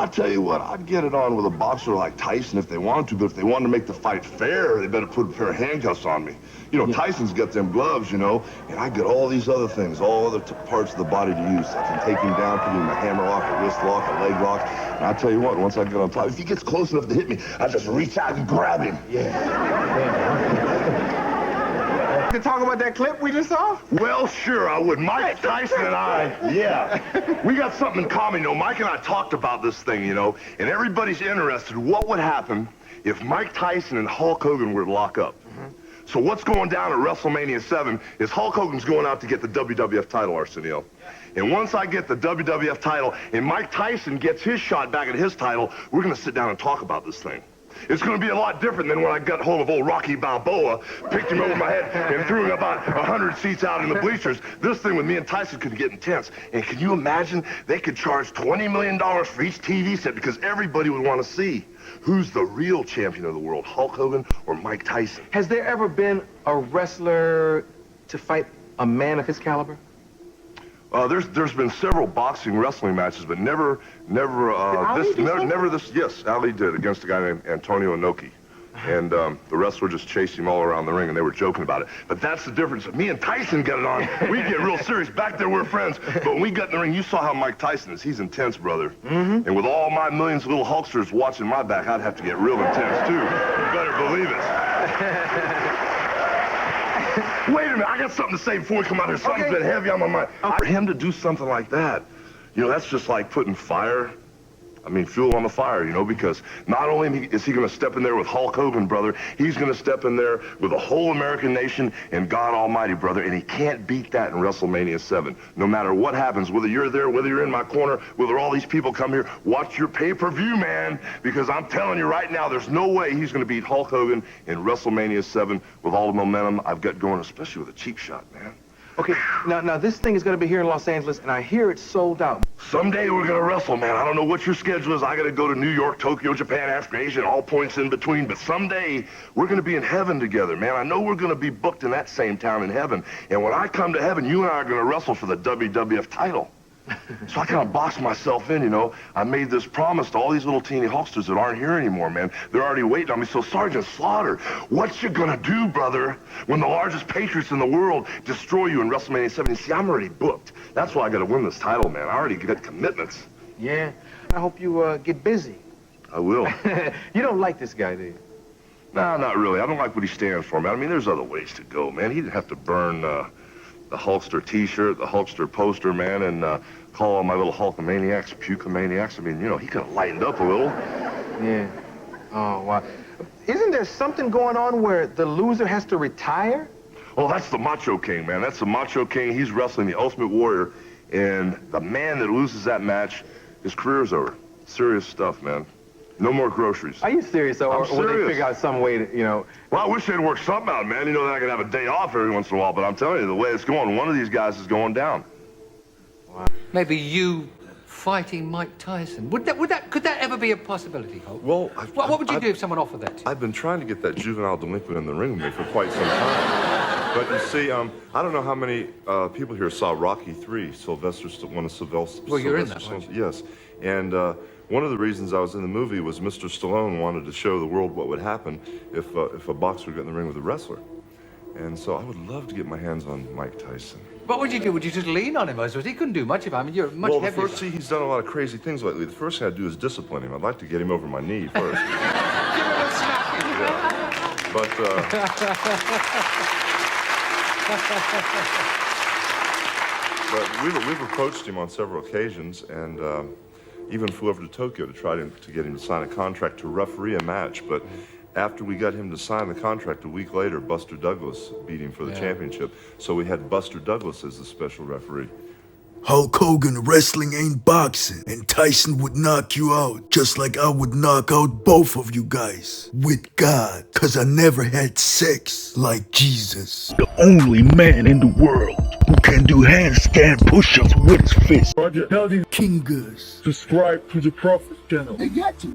I tell you what, I'd get it on with a boxer like Tyson if they wanted to, but if they wanted to make the fight fair, they better put a pair of handcuffs on me. You know, Tyson's got them gloves, you know, and I got all these other things, all other parts of the body to use. I can take him down, put him in a hammer lock, a wrist lock, a leg lock. And I tell you what, once I get on top, if he gets close enough to hit me, I just reach out and grab him. To talk about that clip we just saw? Well, sure, I would. Mike Tyson and I, we got something in common, you know. Mike and I talked about this thing, you know, and everybody's interested. What would happen if Mike Tyson and Hulk Hogan were to lock up? So what's going down at WrestleMania 7 is Hulk Hogan's going out to get the WWF title, Arsenio. And once I get the WWF title and Mike Tyson gets his shot back at his title, we're going to sit down and talk about this thing. It's going to be a lot different than when I got hold of old Rocky Balboa, picked him over my head, and threw him about 100 seats out in the bleachers. This thing with me and Tyson could get intense. And can you imagine? They could charge $20 million for each TV set because everybody would want to see who's the real champion of the world, Hulk Hogan or Mike Tyson. Has there ever been a wrestler to fight a man of his caliber? There's been several boxing wrestling matches, but never this. Yes, Ali did against a guy named Antonio Inoki, and the wrestler just chased him all around the ring, and they were joking about it. But that's the difference. If me and Tyson got it on, we get real serious. Back there we're friends, but when we got in the ring, you saw how Mike Tyson is. He's intense, brother. And with all my millions of little Hulksters watching my back, I'd have to get real intense too. You better believe it. Wait a minute, I got something to say before we come out here. Something's been heavy on my mind. For him to do something like that, you know, that's just like putting fuel on the fire, you know, because not only is he going to step in there with Hulk Hogan, brother, he's going to step in there with the whole American nation and God Almighty, brother, and he can't beat that in WrestleMania 7. No matter what happens, whether you're there, whether you're in my corner, whether all these people come here, watch your pay-per-view, man, because I'm telling you right now, there's no way he's going to beat Hulk Hogan in WrestleMania 7 with all the momentum I've got going, especially with a cheap shot, man. Okay, now this thing is going to be here in Los Angeles, and I hear it's sold out. Someday we're going to wrestle, man. I don't know what your schedule is. I got to go to New York, Tokyo, Japan, Africa, Asia, and all points in between. But someday we're going to be in heaven together, man. I know we're going to be booked in that same town in heaven. And when I come to heaven, you and I are going to wrestle for the WWF title. So I kind of boxed myself in, you know. I made this promise to all these little teeny Hulksters that aren't here anymore, man. They're already waiting on me. So Sergeant Slaughter, what you gonna do, brother, when the largest patriots in the world destroy you in WrestleMania 7? See, I'm already booked. That's why I gotta win this title, man. I already got commitments. Yeah. I hope you get busy. I will. You don't like this guy, do you? No, not really. I don't like what he stands for, man. I mean, there's other ways to go, man. He didn't have to burn the Hulkster T-shirt, the Hulkster poster, man, and call all my little Hulkamaniacs Pukemaniacs. I mean, you know, he could have lightened up a little. Yeah. Oh, wow. Isn't there something going on where the loser has to retire? Oh, that's the Macho King, man. That's the Macho King. He's wrestling the Ultimate Warrior, and the man that loses that match, his career's over. Serious stuff, man. No more groceries. Are you serious, or will they figure out some way to, you know... Well, I wish they'd work something out, man. You know, that I could have a day off every once in a while, but I'm telling you, the way it's going, one of these guys is going down. Wow. Maybe you fighting Mike Tyson. Could that ever be a possibility, Hope? Well, what would you do if someone offered that? I've been trying to get that juvenile delinquent in the ring with me for quite some time. But you see, I don't know how many people here saw Rocky III, one of Sylvester. Well, you're in that, weren't you? Yes, and one of the reasons I was in the movie was Mr. Stallone wanted to show the world what would happen if a boxer got in the ring with a wrestler. And so I would love to get my hands on Mike Tyson. What would you do? Would you just lean on him? I suppose he couldn't do much of it. I mean, you're much heavier. Well, he's done a lot of crazy things lately. The first thing I'd do is discipline him. I'd like to get him over my knee first. Give him a slap. Yeah. But, we've approached him on several occasions, and even flew over to Tokyo to try to get him to sign a contract to referee a match. But after we got him to sign the contract, a week later, Buster Douglas beat him for the championship. So we had Buster Douglas as the special referee. Hulk Hogan, wrestling ain't boxing, and Tyson would knock you out, just like I would knock out both of you guys. With God, cause I never had sex like Jesus. The only man in the world who can do handstand push-ups with his fist. Roger, tell these King Gus. subscribe to the Prophet channel. They got you.